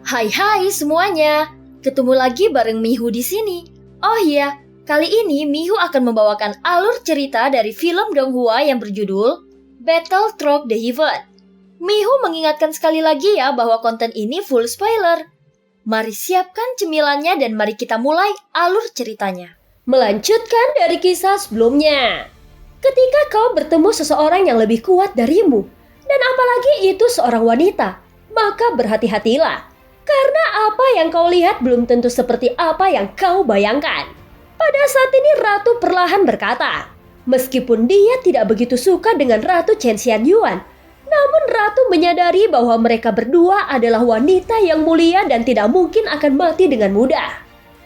Hai semuanya, ketemu lagi bareng Mihu di sini. Oh iya, kali ini Mihu akan membawakan alur cerita dari film Donghua yang berjudul Battle Through the Heaven. Mihu mengingatkan sekali lagi ya bahwa konten ini full spoiler. Mari siapkan cemilannya dan mari kita mulai alur ceritanya. Melanjutkan dari kisah sebelumnya. Ketika kau bertemu seseorang yang lebih kuat darimu, dan apalagi itu seorang wanita, maka berhati-hatilah. Karena apa yang kau lihat belum tentu seperti apa yang kau bayangkan. Pada saat ini Ratu perlahan berkata, meskipun dia tidak begitu suka dengan Ratu Chen Xianyuan, namun Ratu menyadari bahwa mereka berdua adalah wanita yang mulia dan tidak mungkin akan mati dengan mudah.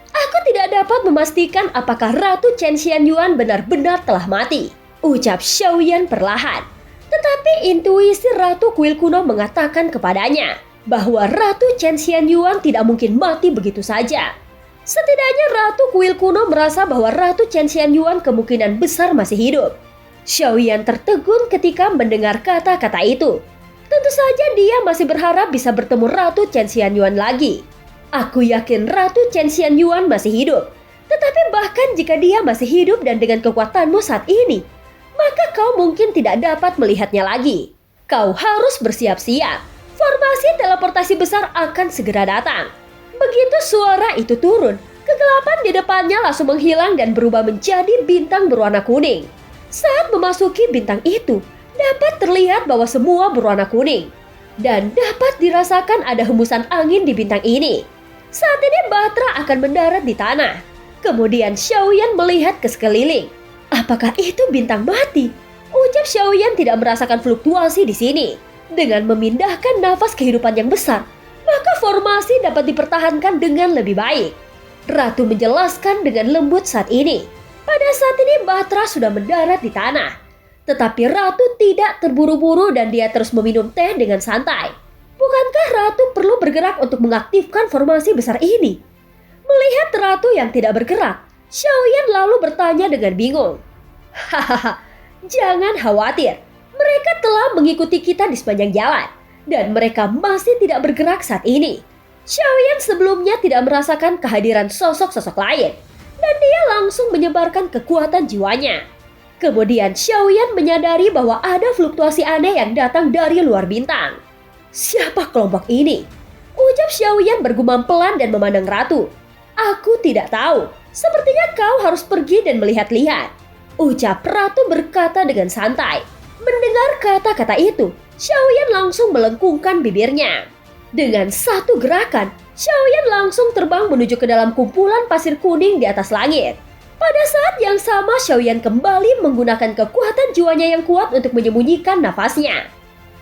Aku tidak dapat memastikan apakah Ratu Chen Xianyuan benar-benar telah mati, ucap Xiaoyan perlahan. Tetapi intuisi Ratu Kuil Kuno mengatakan kepadanya bahwa Ratu Chen Xianyuan tidak mungkin mati begitu saja. Setidaknya Ratu Kuil Kuno merasa bahwa Ratu Chen Xianyuan kemungkinan besar masih hidup. Xiaoyan tertegun ketika mendengar kata-kata itu. Tentu saja dia masih berharap bisa bertemu Ratu Chen Xianyuan lagi. Aku yakin Ratu Chen Xianyuan masih hidup. Tetapi bahkan jika dia masih hidup dan dengan kekuatanmu saat ini, maka kau mungkin tidak dapat melihatnya lagi. Kau harus bersiap-siap. Formasi teleportasi besar akan segera datang. Begitu suara itu turun, kegelapan di depannya langsung menghilang dan berubah menjadi bintang berwarna kuning. Saat memasuki bintang itu, dapat terlihat bahwa semua berwarna kuning. Dan dapat dirasakan ada hembusan angin di bintang ini. Saat ini Batra akan mendarat di tanah. Kemudian Xiaoyan melihat ke sekeliling. Apakah itu bintang mati? Ucap Xiaoyan tidak merasakan fluktuasi di sini. Dengan memindahkan nafas kehidupan yang besar, maka formasi dapat dipertahankan dengan lebih baik. Ratu menjelaskan dengan lembut saat ini. Pada saat ini Batra sudah mendarat di tanah. Tetapi Ratu tidak terburu-buru dan dia terus meminum teh dengan santai. Bukankah Ratu perlu bergerak untuk mengaktifkan formasi besar ini? Melihat Ratu yang tidak bergerak, Xiaoyan lalu bertanya dengan bingung. Hahaha, jangan khawatir. Mereka telah mengikuti kita di sepanjang jalan, dan mereka masih tidak bergerak saat ini. Xiaoyan sebelumnya tidak merasakan kehadiran sosok-sosok lain, dan dia langsung menyebarkan kekuatan jiwanya. Kemudian Xiaoyan menyadari bahwa ada fluktuasi aneh yang datang dari luar bintang. Siapa kelompok ini? Ucap Xiaoyan bergumam pelan dan memandang Ratu. Aku tidak tahu, sepertinya kau harus pergi dan melihat-lihat. Ucap Ratu berkata dengan santai. Mendengar kata-kata itu, Xiaoyan langsung melengkungkan bibirnya. Dengan satu gerakan, Xiaoyan langsung terbang menuju ke dalam kumpulan pasir kuning di atas langit. Pada saat yang sama, Xiaoyan kembali menggunakan kekuatan jiwanya yang kuat untuk menyembunyikan nafasnya.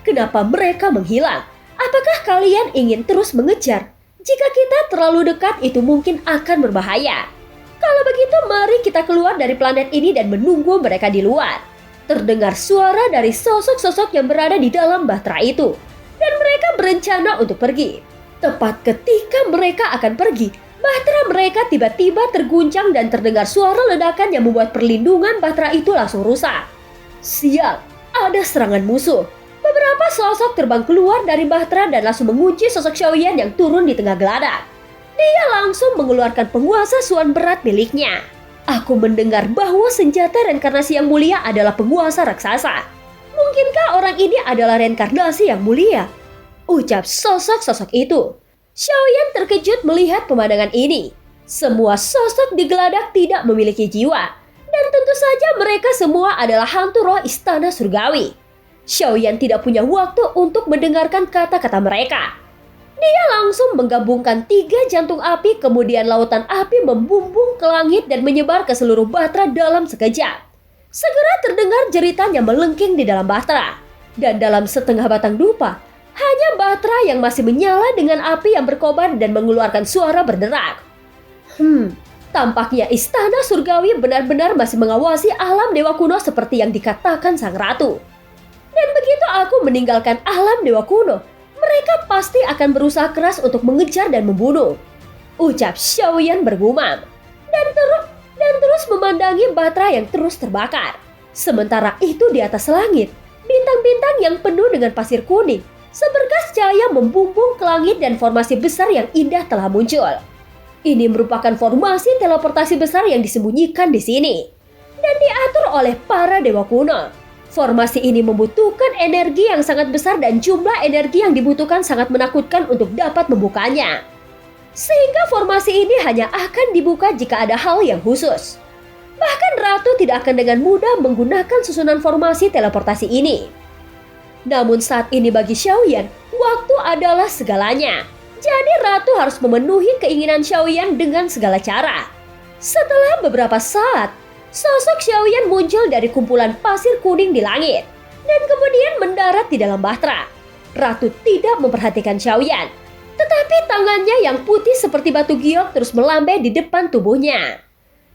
Kenapa mereka menghilang? Apakah kalian ingin terus mengejar? Jika kita terlalu dekat, itu mungkin akan berbahaya. Kalau begitu, mari kita keluar dari planet ini dan menunggu mereka di luar. Terdengar suara dari sosok-sosok yang berada di dalam bahtera itu. Dan mereka berencana untuk pergi. Tepat ketika mereka akan pergi, bahtera mereka tiba-tiba terguncang dan terdengar suara ledakan yang membuat perlindungan bahtera itu langsung rusak. Siap, ada serangan musuh. Beberapa sosok terbang keluar dari bahtera dan langsung mengunci sosok Xiaoyan yang turun di tengah geladak. Dia langsung mengeluarkan penguasa suan berat miliknya. Aku mendengar bahwa senjata reinkarnasi yang mulia adalah penguasa raksasa. Mungkinkah orang ini adalah reinkarnasi yang mulia? Ucap sosok-sosok itu. Xiaoyan terkejut melihat pemandangan ini. Semua sosok di geladak tidak memiliki jiwa. Dan tentu saja mereka semua adalah hantu roh istana surgawi. Xiaoyan tidak punya waktu untuk mendengarkan kata-kata mereka. Dia langsung menggabungkan 3 jantung api, kemudian lautan api membumbung ke langit dan menyebar ke seluruh bahtera dalam sekejap. Segera terdengar jeritan yang melengking di dalam bahtera. Dan dalam setengah batang dupa, hanya bahtera yang masih menyala dengan api yang berkobar dan mengeluarkan suara berderak. Tampaknya istana surgawi benar-benar masih mengawasi alam dewa kuno seperti yang dikatakan sang ratu. Dan begitu aku meninggalkan alam dewa kuno, mereka pasti akan berusaha keras untuk mengejar dan membunuh. Ucap Xiaoyan bergumam. Dan terus memandangi bahtera yang terus terbakar. Sementara itu di atas langit, bintang-bintang yang penuh dengan pasir kuning Seberkas cahaya membumbung ke langit dan formasi besar yang indah telah muncul. Ini merupakan formasi teleportasi besar yang disembunyikan di sini dan diatur oleh para dewa kuno. Formasi ini membutuhkan energi yang sangat besar dan jumlah energi yang dibutuhkan sangat menakutkan untuk dapat membukanya. Sehingga formasi ini hanya akan dibuka jika ada hal yang khusus. Bahkan Ratu tidak akan dengan mudah menggunakan susunan formasi teleportasi ini. Namun saat ini bagi Xiaoyan, waktu adalah segalanya. Jadi Ratu harus memenuhi keinginan Xiaoyan dengan segala cara. Setelah beberapa saat, sosok Xiaoyan muncul dari kumpulan pasir kuning di langit dan kemudian mendarat di dalam bahtera. Ratu tidak memperhatikan Xiaoyan, tetapi tangannya yang putih seperti batu giok terus melambai di depan tubuhnya.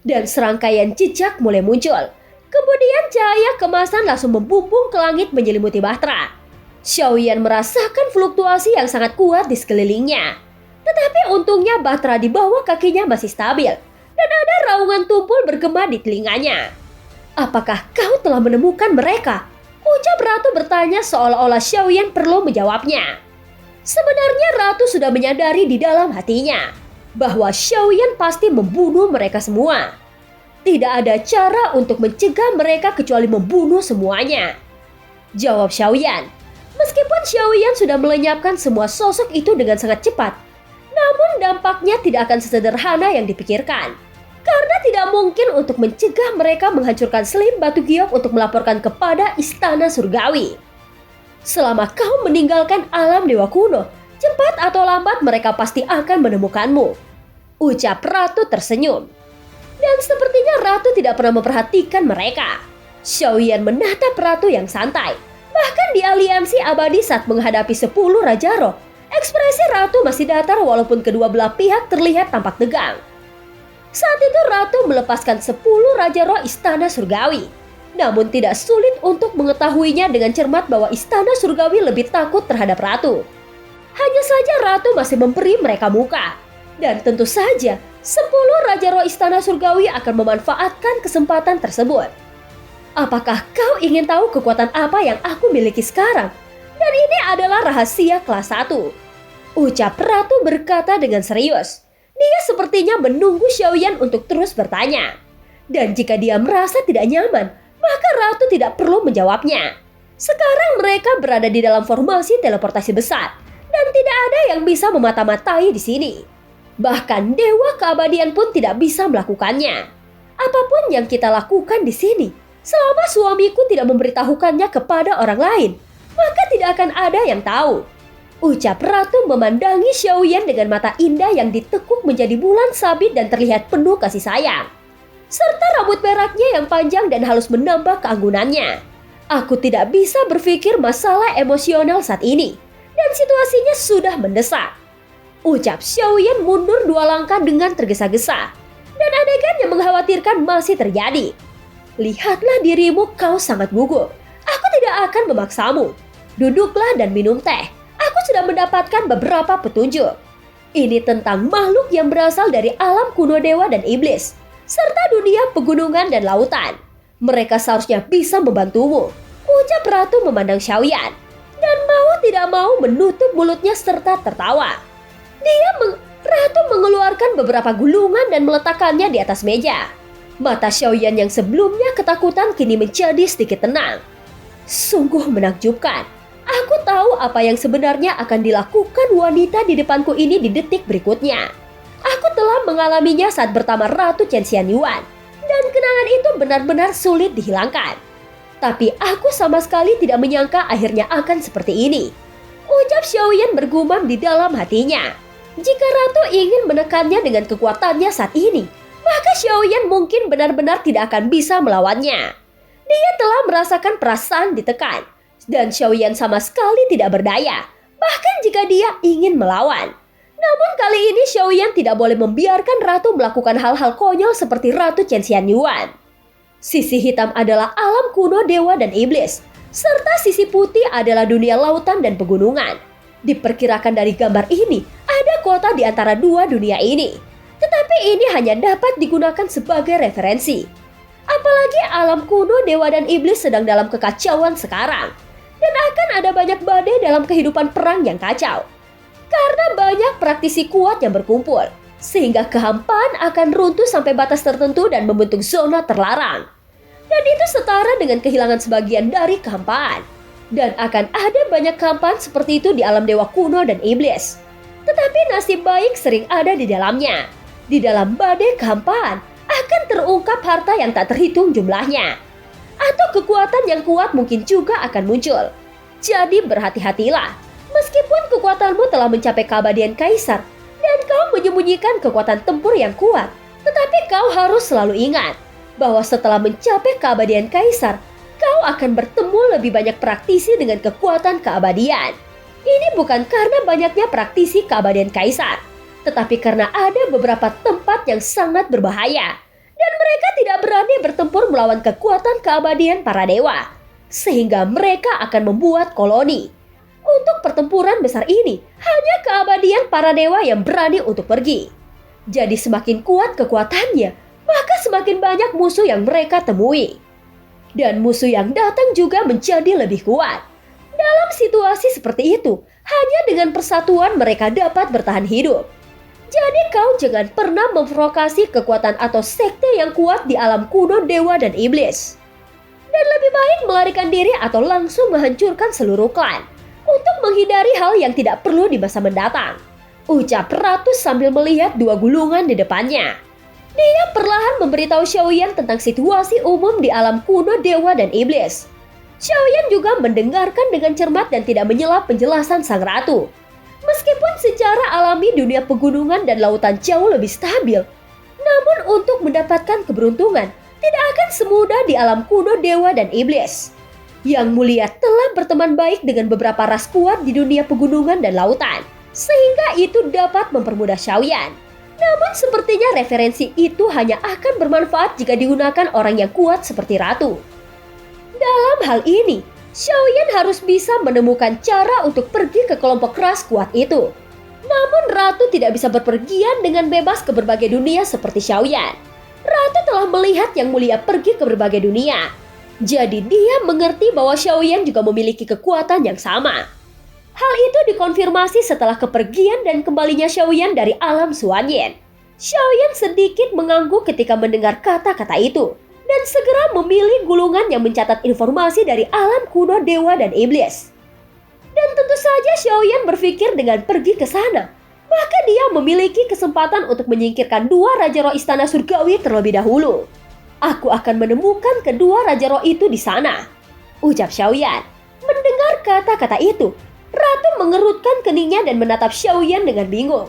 Dan serangkaian jejak mulai muncul. Kemudian cahaya kemasan langsung membumbung ke langit menyelimuti bahtera. Xiaoyan merasakan fluktuasi yang sangat kuat di sekelilingnya. Tetapi untungnya bahtera di bawah kakinya masih stabil. Dan ada raungan tumpul bergema di telinganya. Apakah kau telah menemukan mereka? Ucap Ratu bertanya seolah-olah Xiaoyan perlu menjawabnya. Sebenarnya Ratu sudah menyadari di dalam hatinya bahwa Xiaoyan pasti membunuh mereka semua. Tidak ada cara untuk mencegah mereka kecuali membunuh semuanya. Jawab Xiaoyan. Meskipun Xiaoyan sudah melenyapkan semua sosok itu dengan sangat cepat, namun dampaknya tidak akan sesederhana yang dipikirkan. Karena tidak mungkin untuk mencegah mereka menghancurkan selim batu giok untuk melaporkan kepada istana surgawi. Selama kau meninggalkan alam dewa kuno, cepat atau lambat mereka pasti akan menemukanmu. Ucap Ratu tersenyum. Dan sepertinya Ratu tidak pernah memperhatikan mereka. Xiaoyan menatap Ratu yang santai. Bahkan di aliansi abadi saat menghadapi 10 Raja Roh, ekspresi Ratu masih datar walaupun kedua belah pihak terlihat tampak tegang. Saat itu Ratu melepaskan 10 Raja Roh istana surgawi. Namun tidak sulit untuk mengetahuinya dengan cermat bahwa istana surgawi lebih takut terhadap Ratu. Hanya saja Ratu masih memberi mereka muka. Dan tentu saja 10 Raja Roh istana surgawi akan memanfaatkan kesempatan tersebut. Apakah kau ingin tahu kekuatan apa yang aku miliki sekarang? Dan ini adalah rahasia kelas 1. Ucap Ratu berkata dengan serius. Dia sepertinya menunggu Xiaoyan untuk terus bertanya. Dan jika dia merasa tidak nyaman, maka Ratu tidak perlu menjawabnya. Sekarang mereka berada di dalam formasi teleportasi besar. Dan tidak ada yang bisa memata-matai di sini. Bahkan Dewa Keabadian pun tidak bisa melakukannya. Apapun yang kita lakukan di sini, selama suamiku tidak memberitahukannya kepada orang lain, maka tidak akan ada yang tahu. Ucap Ratu memandangi Xiaoyan dengan mata indah yang ditekuk menjadi bulan sabit dan terlihat penuh kasih sayang. Serta rambut peraknya yang panjang dan halus menambah keanggunannya. Aku tidak bisa berpikir masalah emosional saat ini. Dan situasinya sudah mendesak. Ucap Xiaoyan mundur 2 langkah dengan tergesa-gesa. Dan adegan yang mengkhawatirkan masih terjadi. Lihatlah dirimu, kau sangat gugup. Aku tidak akan memaksamu. Duduklah dan minum teh. Aku sudah mendapatkan beberapa petunjuk. Ini tentang makhluk yang berasal dari alam kuno dewa dan iblis, serta dunia pegunungan dan lautan. Mereka seharusnya bisa membantumu. Ucap Ratu memandang Xiaoyan. Dan mau tidak mau menutup mulutnya serta tertawa. Ratu mengeluarkan beberapa gulungan dan meletakkannya di atas meja. Mata Xiaoyan yang sebelumnya ketakutan kini menjadi sedikit tenang. Sungguh menakjubkan. Aku tahu apa yang sebenarnya akan dilakukan wanita di depanku ini di detik berikutnya. Aku telah mengalaminya saat bertama Ratu Chen Xianyuan. Dan kenangan itu benar-benar sulit dihilangkan. Tapi aku sama sekali tidak menyangka akhirnya akan seperti ini. Ucap Xiaoyan bergumam di dalam hatinya. Jika Ratu ingin menekannya dengan kekuatannya saat ini, maka Xiaoyan mungkin benar-benar tidak akan bisa melawannya. Dia telah merasakan perasaan ditekan. Dan Xiaoyan sama sekali tidak berdaya, bahkan jika dia ingin melawan. Namun kali ini Xiaoyan tidak boleh membiarkan Ratu melakukan hal-hal konyol seperti Ratu Chen Xianyuan. Sisi hitam adalah alam kuno dewa dan iblis, serta sisi putih adalah dunia lautan dan pegunungan. Diperkirakan dari gambar ini, ada kota di antara dua dunia ini. Tetapi ini hanya dapat digunakan sebagai referensi. Apalagi alam kuno dewa dan iblis sedang dalam kekacauan sekarang. Dan akan ada banyak badai dalam kehidupan perang yang kacau. Karena banyak praktisi kuat yang berkumpul, sehingga kehampaan akan runtuh sampai batas tertentu dan membentuk zona terlarang. Dan itu setara dengan kehilangan sebagian dari kehampaan. Dan akan ada banyak kehampaan seperti itu di alam dewa kuno dan iblis. Tetapi nasib baik sering ada di dalamnya. Di dalam badai kehampaan akan terungkap harta yang tak terhitung jumlahnya. Atau kekuatan yang kuat mungkin juga akan muncul. Jadi berhati-hatilah. Meskipun kekuatanmu telah mencapai keabadian kaisar dan kau menyembunyikan kekuatan tempur yang kuat, tetapi kau harus selalu ingat bahwa setelah mencapai keabadian kaisar, kau akan bertemu lebih banyak praktisi dengan kekuatan keabadian. Ini bukan karena banyaknya praktisi keabadian kaisar, tetapi karena ada beberapa tempat yang sangat berbahaya dan mereka tidak berani bertempur melawan kekuatan keabadian para dewa, sehingga mereka akan membuat koloni. Untuk pertempuran besar ini, hanya keabadian para dewa yang berani untuk pergi. Jadi semakin kuat kekuatannya, maka semakin banyak musuh yang mereka temui. Dan musuh yang datang juga menjadi lebih kuat. Dalam situasi seperti itu, hanya dengan persatuan mereka dapat bertahan hidup. Jadi kau jangan pernah memprovokasi kekuatan atau sekte yang kuat di alam kuno dewa dan iblis. Dan lebih baik melarikan diri atau langsung menghancurkan seluruh klan untuk menghindari hal yang tidak perlu di masa mendatang, ucap Ratu sambil melihat dua gulungan di depannya. Dia perlahan memberitahu Xiaoyan tentang situasi umum di alam kuno dewa dan iblis. Xiaoyan juga mendengarkan dengan cermat dan tidak menyela penjelasan sang ratu. Meskipun secara alami dunia pegunungan dan lautan jauh lebih stabil, namun untuk mendapatkan keberuntungan tidak akan semudah di alam kuno dewa dan iblis. Yang Mulia telah berteman baik dengan beberapa ras kuat di dunia pegunungan dan lautan, sehingga itu dapat mempermudah Xiaoyan. Namun sepertinya referensi itu hanya akan bermanfaat jika digunakan orang yang kuat seperti Ratu. Dalam hal ini, Xiaoyan harus bisa menemukan cara untuk pergi ke kelompok ras kuat itu. Namun Ratu tidak bisa berpergian dengan bebas ke berbagai dunia seperti Xiaoyan. Ratu telah melihat Yang Mulia pergi ke berbagai dunia. Jadi dia mengerti bahwa Xiaoyan juga memiliki kekuatan yang sama. Hal itu dikonfirmasi setelah kepergian dan kembalinya Xiaoyan dari alam Xuanyan. Xiaoyan sedikit mengangguk ketika mendengar kata-kata itu dan segera memilih gulungan yang mencatat informasi dari alam kuno dewa dan iblis. Dan tentu saja Xiaoyan berpikir dengan pergi ke sana, maka dia memiliki kesempatan untuk menyingkirkan dua Raja Roh Istana Surgawi terlebih dahulu. Aku akan menemukan kedua Raja Roh itu di sana, ucap Xiaoyan. Mendengar kata-kata itu, Ratu mengerutkan keningnya dan menatap Xiaoyan dengan bingung.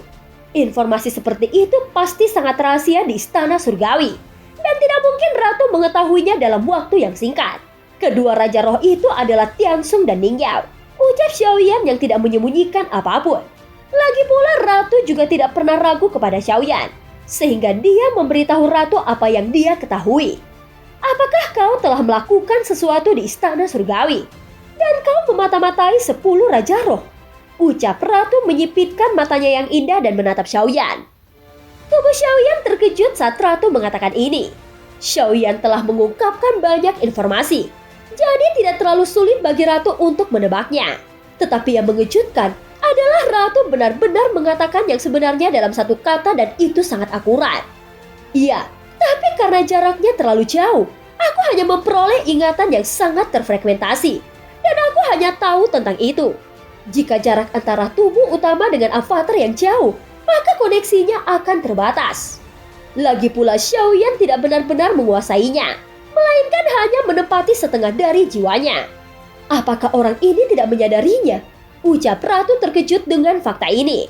Informasi seperti itu pasti sangat rahasia di Istana Surgawi, dan tidak mungkin Ratu mengetahuinya dalam waktu yang singkat. Kedua Raja Roh itu adalah Tiansung dan Ningyao, ucap Xiaoyan yang tidak menyembunyikan apapun. Lagi pula Ratu juga tidak pernah ragu kepada Xiaoyan, sehingga dia memberitahu Ratu apa yang dia ketahui. Apakah kau telah melakukan sesuatu di Istana Surgawi? Dan kau memata-matai 10 Raja Roh? Ucap Ratu menyipitkan matanya yang indah dan menatap Xiaoyan. Tubuh Xiaoyan terkejut saat Ratu mengatakan ini. Xiaoyan telah mengungkapkan banyak informasi, jadi tidak terlalu sulit bagi Ratu untuk menebaknya. Tetapi yang mengejutkan adalah Ratu benar-benar mengatakan yang sebenarnya dalam satu kata dan itu sangat akurat. Iya, tapi karena jaraknya terlalu jauh, aku hanya memperoleh ingatan yang sangat terfragmentasi. Dan aku hanya tahu tentang itu. Jika jarak antara tubuh utama dengan avatar yang jauh, maka koneksinya akan terbatas. Lagi pula Xiaoyan tidak benar-benar menguasainya, melainkan hanya menempati setengah dari jiwanya. Apakah orang ini tidak menyadarinya? Ucap Ratu terkejut dengan fakta ini.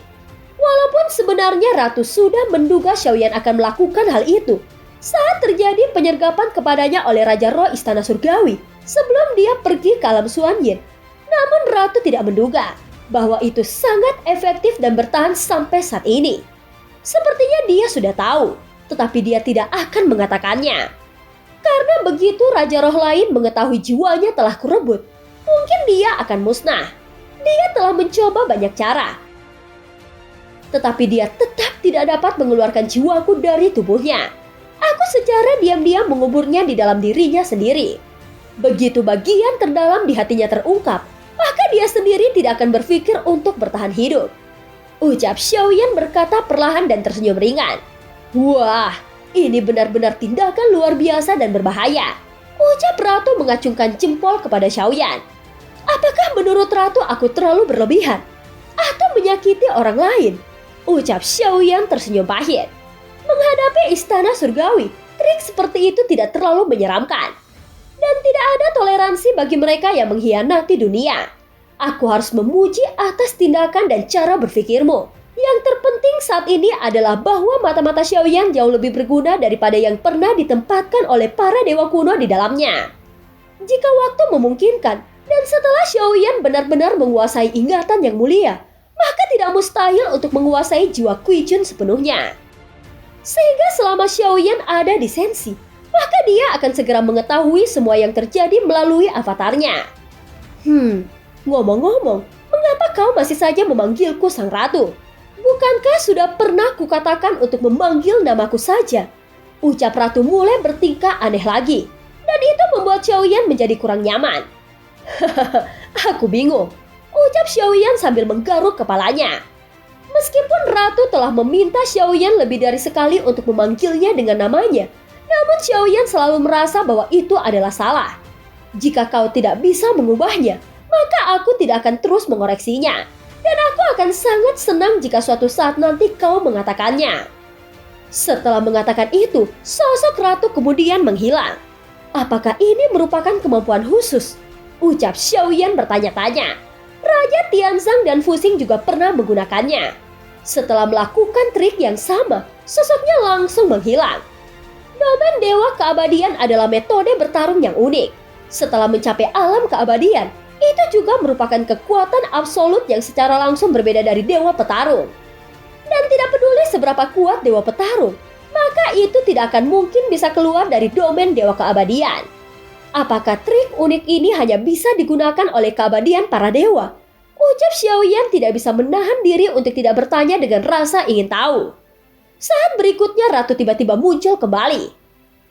Walaupun sebenarnya Ratu sudah menduga Xiaoyan akan melakukan hal itu saat terjadi penyergapan kepadanya oleh Raja Roh Istana Surgawi sebelum dia pergi ke alam Xuanyan. Namun Ratu tidak menduga bahwa itu sangat efektif dan bertahan sampai saat ini. Sepertinya dia sudah tahu, tetapi dia tidak akan mengatakannya. Karena begitu Raja Roh lain mengetahui jiwanya telah kurebut, mungkin dia akan musnah. Dia telah mencoba banyak cara, tetapi dia tetap tidak dapat mengeluarkan jiwaku dari tubuhnya. Aku secara diam-diam menguburnya di dalam dirinya sendiri. Begitu bagian terdalam di hatinya terungkap, maka dia sendiri tidak akan berpikir untuk bertahan hidup. Ucap Xiaoyan berkata perlahan dan tersenyum ringan. Wah, ini benar-benar tindakan luar biasa dan berbahaya. Ucap Ratu mengacungkan jempol kepada Xiaoyan. Apakah menurut Ratu aku terlalu berlebihan? Atau menyakiti orang lain? Ucap Xiaoyan tersenyum pahit. Menghadapi istana surgawi, trik seperti itu tidak terlalu menyeramkan. Dan tidak ada toleransi bagi mereka yang mengkhianati dunia. Aku harus memuji atas tindakan dan cara berpikirmu. Yang terpenting saat ini adalah bahwa mata-mata Xiaoyan jauh lebih berguna daripada yang pernah ditempatkan oleh para dewa kuno di dalamnya. Jika waktu memungkinkan, dan setelah Xiaoyan benar-benar menguasai ingatan yang mulia, maka tidak mustahil untuk menguasai jiwa Qi Jun sepenuhnya. Sehingga selama Xiaoyan ada di Sensi, maka dia akan segera mengetahui semua yang terjadi melalui avatarnya. Ngomong-ngomong, mengapa kau masih saja memanggilku Sang Ratu? Bukankah sudah pernah kukatakan untuk memanggil namaku saja? Ucap Ratu mulai bertingkah aneh lagi, dan itu membuat Xiaoyan menjadi kurang nyaman. Aku bingung, ucap Xiaoyan sambil menggaruk kepalanya. Meskipun Ratu telah meminta Xiaoyan lebih dari sekali untuk memanggilnya dengan namanya, namun Xiaoyan selalu merasa bahwa itu adalah salah. Jika kau tidak bisa mengubahnya, maka aku tidak akan terus mengoreksinya. Dan aku akan sangat senang jika suatu saat nanti kau mengatakannya. Setelah mengatakan itu, sosok Ratu kemudian menghilang. Apakah ini merupakan kemampuan khusus? Ucap Xiaoyan bertanya-tanya. Raja Tianzang dan Fuxing juga pernah menggunakannya. Setelah melakukan trik yang sama, sosoknya langsung menghilang. Domain Dewa Keabadian adalah metode bertarung yang unik. Setelah mencapai alam keabadian, itu juga merupakan kekuatan absolut yang secara langsung berbeda dari dewa petarung. Dan tidak peduli seberapa kuat dewa petarung, maka itu tidak akan mungkin bisa keluar dari domain dewa keabadian. Apakah trik unik ini hanya bisa digunakan oleh keabadian para dewa? Ucap Xiaoyan tidak bisa menahan diri untuk tidak bertanya dengan rasa ingin tahu. Saat berikutnya Ratu tiba-tiba muncul kembali.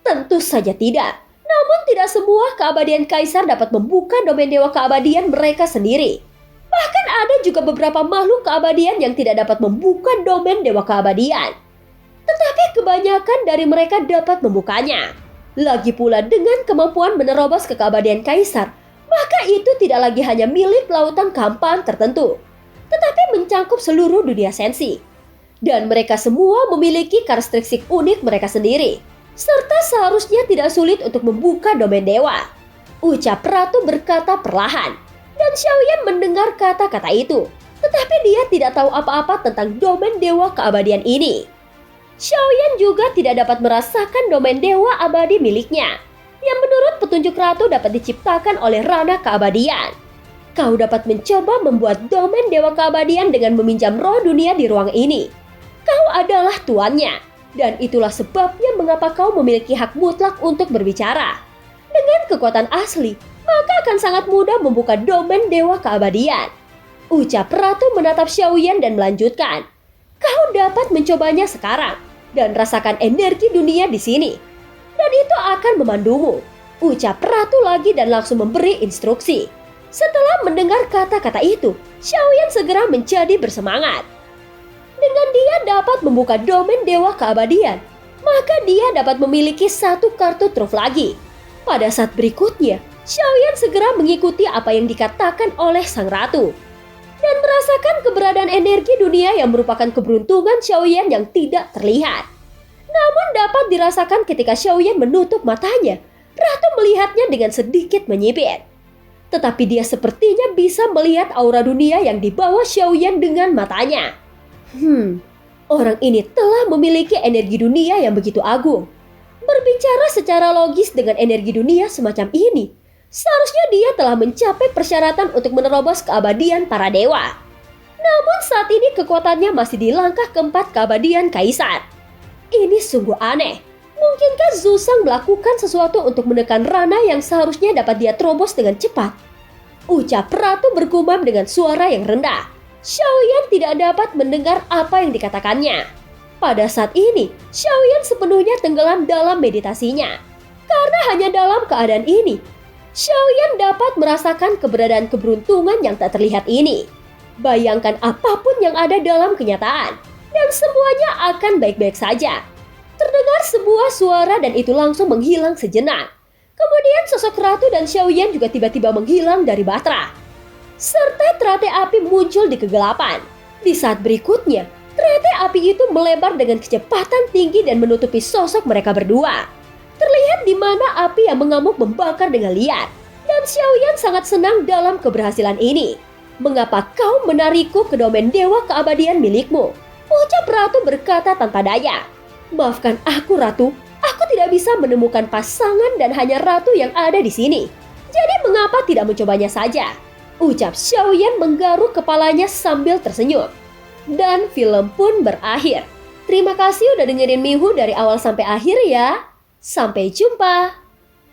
Tentu saja tidak. Namun tidak semua keabadian kaisar dapat membuka domain dewa keabadian mereka sendiri. Bahkan ada juga beberapa makhluk keabadian yang tidak dapat membuka domain dewa keabadian. Tetapi kebanyakan dari mereka dapat membukanya. Lagi pula dengan kemampuan menerobos ke keabadian kaisar, maka itu tidak lagi hanya milik lautan Kampan tertentu, tetapi mencangkup seluruh dunia Sensi. Dan mereka semua memiliki karakteristik unik mereka sendiri. Serta seharusnya tidak sulit untuk membuka domain dewa. Ucap Ratu berkata perlahan. Dan Xiaoyan mendengar kata-kata itu. Tetapi dia tidak tahu apa-apa tentang domain dewa keabadian ini. Xiaoyan juga tidak dapat merasakan domain dewa abadi miliknya. Yang menurut petunjuk Ratu dapat diciptakan oleh Rana Keabadian. Kau dapat mencoba membuat domain dewa keabadian dengan meminjam roh dunia di ruang ini. Kau adalah tuannya. Dan itulah sebabnya mengapa kau memiliki hak mutlak untuk berbicara. Dengan kekuatan asli, maka akan sangat mudah membuka domain dewa keabadian. Ucap Ratu menatap Xiaoyan dan melanjutkan. Kau dapat mencobanya sekarang dan rasakan energi dunia di sini. Dan itu akan memandumu. Ucap Ratu lagi dan langsung memberi instruksi. Setelah mendengar kata-kata itu, Xiaoyan segera menjadi bersemangat. Dengan dia dapat membuka domain dewa keabadian, maka dia dapat memiliki satu kartu truf lagi. Pada saat berikutnya, Xiaoyan segera mengikuti apa yang dikatakan oleh Sang Ratu. Dan merasakan keberadaan energi dunia yang merupakan keberuntungan Xiaoyan yang tidak terlihat. Namun dapat dirasakan ketika Xiaoyan menutup matanya, Ratu melihatnya dengan sedikit menyipit. Tetapi dia sepertinya bisa melihat aura dunia yang dibawa Xiaoyan dengan matanya. Orang ini telah memiliki energi dunia yang begitu agung. Berbicara secara logis dengan energi dunia semacam ini, seharusnya dia telah mencapai persyaratan untuk menerobos keabadian para dewa. Namun saat ini kekuatannya masih di langkah keempat keabadian kaisar. Ini sungguh aneh. Mungkinkah Zuzang melakukan sesuatu untuk menekan Rana yang seharusnya dapat dia terobos dengan cepat? Ucap Ratu bergumam dengan suara yang rendah. Xiaoyan tidak dapat mendengar apa yang dikatakannya. Pada saat ini, Xiaoyan sepenuhnya tenggelam dalam meditasinya. Karena hanya dalam keadaan ini, Xiaoyan dapat merasakan keberadaan keberuntungan yang tak terlihat ini. Bayangkan apapun yang ada dalam kenyataan, dan semuanya akan baik-baik saja. Terdengar sebuah suara dan itu langsung menghilang sejenak. Kemudian sosok Ratu dan Xiaoyan juga tiba-tiba menghilang dari Batra. Serta teratai api muncul di kegelapan. Di saat berikutnya, teratai api itu melebar dengan kecepatan tinggi dan menutupi sosok mereka berdua. Terlihat di mana api yang mengamuk membakar dengan liar. Dan Xiaoyan sangat senang dalam keberhasilan ini. Mengapa kau menarikku ke domain dewa keabadian milikmu? Ucap Ratu berkata tanpa daya. Maafkan aku, Ratu. Aku tidak bisa menemukan pasangan dan hanya Ratu yang ada di sini. Jadi mengapa tidak mencobanya saja? Ucap Xiaoyan menggaruk kepalanya sambil tersenyum. Dan film pun berakhir. Terima kasih udah dengerin Mihu dari awal sampai akhir ya. Sampai jumpa.